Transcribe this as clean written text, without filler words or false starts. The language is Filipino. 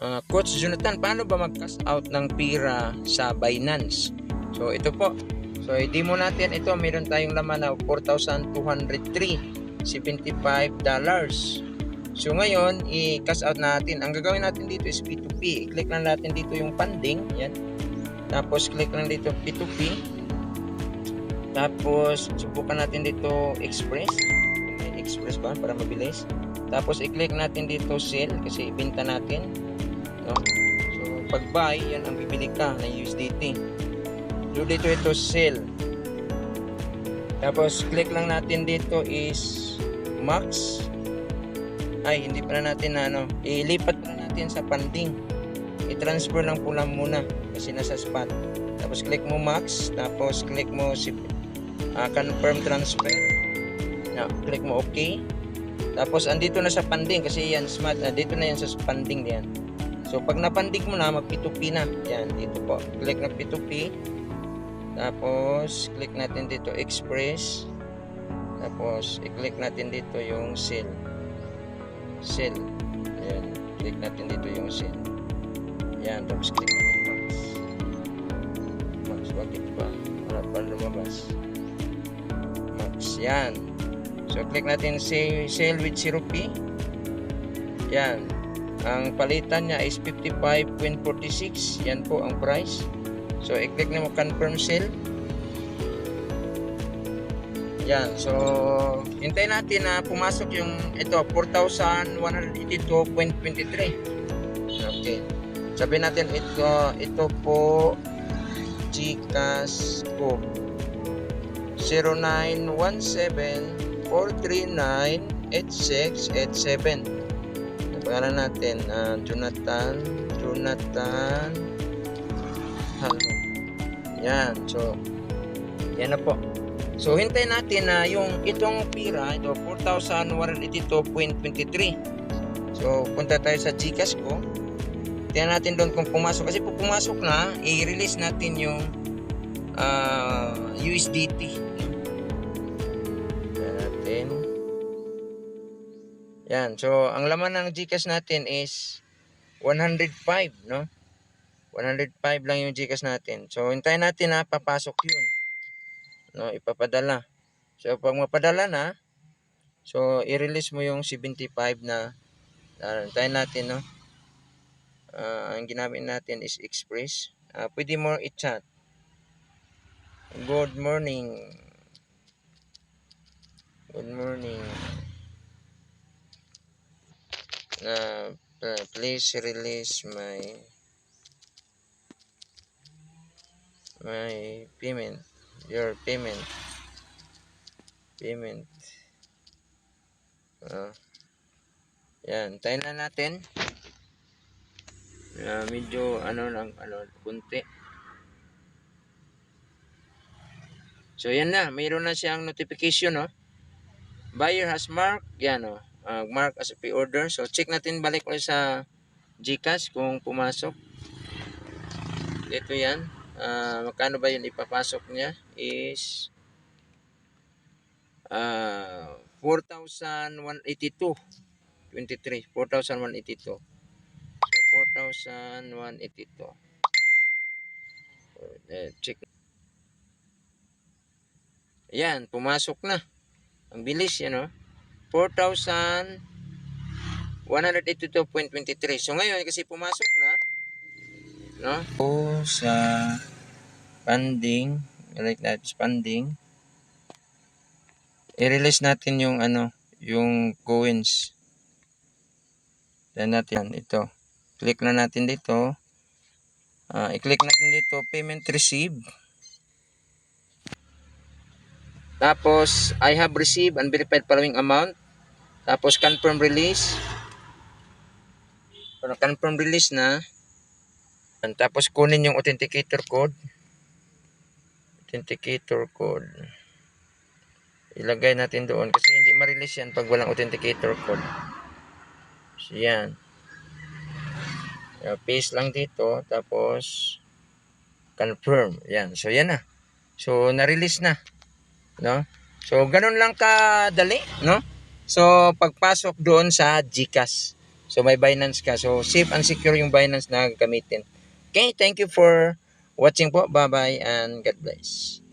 Coach Jonathan, paano ba mag-cash out ng pira sa Binance? So ito po. So i-demo natin ito. Meron tayong laman na $4,203.75. So ngayon, i-cash out natin. Ang gagawin natin dito is P2P. I-click lang natin dito yung funding. Yan. Tapos click lang dito P2P. Tapos subukan natin dito Express. May Express ba para mabilis? Tapos i-click natin dito Sell kasi ibenta natin. No? So pag buy, yan ang bibili ka ng USDT. So dito ito Sell. Tapos click lang natin dito is Max. Ay, hindi pa na natin na ilipat na natin sa funding. I-transfer lang po lang muna kasi nasa spot. Tapos click mo Max. Tapos click mo confirm transfer. Now, click mo OK. Tapos andito na sa funding kasi yan smart. Dito na yan sa funding yan. So pag na-funding mo na, mag P2P na. Yan, dito po. Click na P2P. Tapos click natin dito Express. Tapos i-click natin dito yung Sell. Sell. Ayan. Click natin dito yung Sell. Yan. Tapos click natin Max. Max, bakit ba? Wala pa lumabas. Max. Yan. So click natin Sell with 0p. Yan. Ang palitan niya is 55.46. Yan po ang price. So i-click na mo confirm sell. Yan. So hintayin natin na pumasok yung ito 4,182.23. Okay. Sabihin natin ito po GCash ko 0917-439-8687. Pangalan natin Jonathan Halo. Yan. So yan na po. So hintayin natin na itong pira ito 4,182.23. So punta tayo sa GCash ko. Tingnan natin doon kung pumasok kasi pag pumasok na i-release natin yung USDT. Tingnan natin. Yan. So ang laman ng GCash natin is 105, no? 105 lang yung GCash natin. So hintayin natin na papasok yun. No, ipapadala. So pag mapadala na, so i-release mo yung 75 na hintayin natin, no? Ang ginamit natin is Express. Pwede mo i-chat. Good morning. Good morning. Please release my payment. Your payment. Yan, tayo na natin. Medyo kunti. So yan na, mayroon na siyang notification, no? Buyer has marked, yan, no? Mark as a pre-order. So check natin balik ulit sa GCash kung pumasok. Ito yan. Magkano ba yun ipapasok niya is 4,182.23. 4,182. So 4,182. Check. Yan, pumasok na. Ang bilis yan, no? 4,182.23. So ngayon kasi pumasok na, no? Sa funding, like that, funding. I-release natin yung yung coins. Then natin ito. Click na natin dito. I-click natin dito payment receive. Tapos I have received unverified following amount. Tapos confirm release. Confirm release na. Tapos kunin yung authenticator code. Ilagay natin doon kasi hindi ma-release yan pag walang authenticator code. So yan. Paste lang dito tapos confirm. Yan. So yan na. So na-release na, no? So ganun lang kadali, no? So pagpasok doon sa GCash. So may Binance ka. So safe and secure yung Binance na gamitin. Okay, thank you for watching po. Bye-bye and God bless.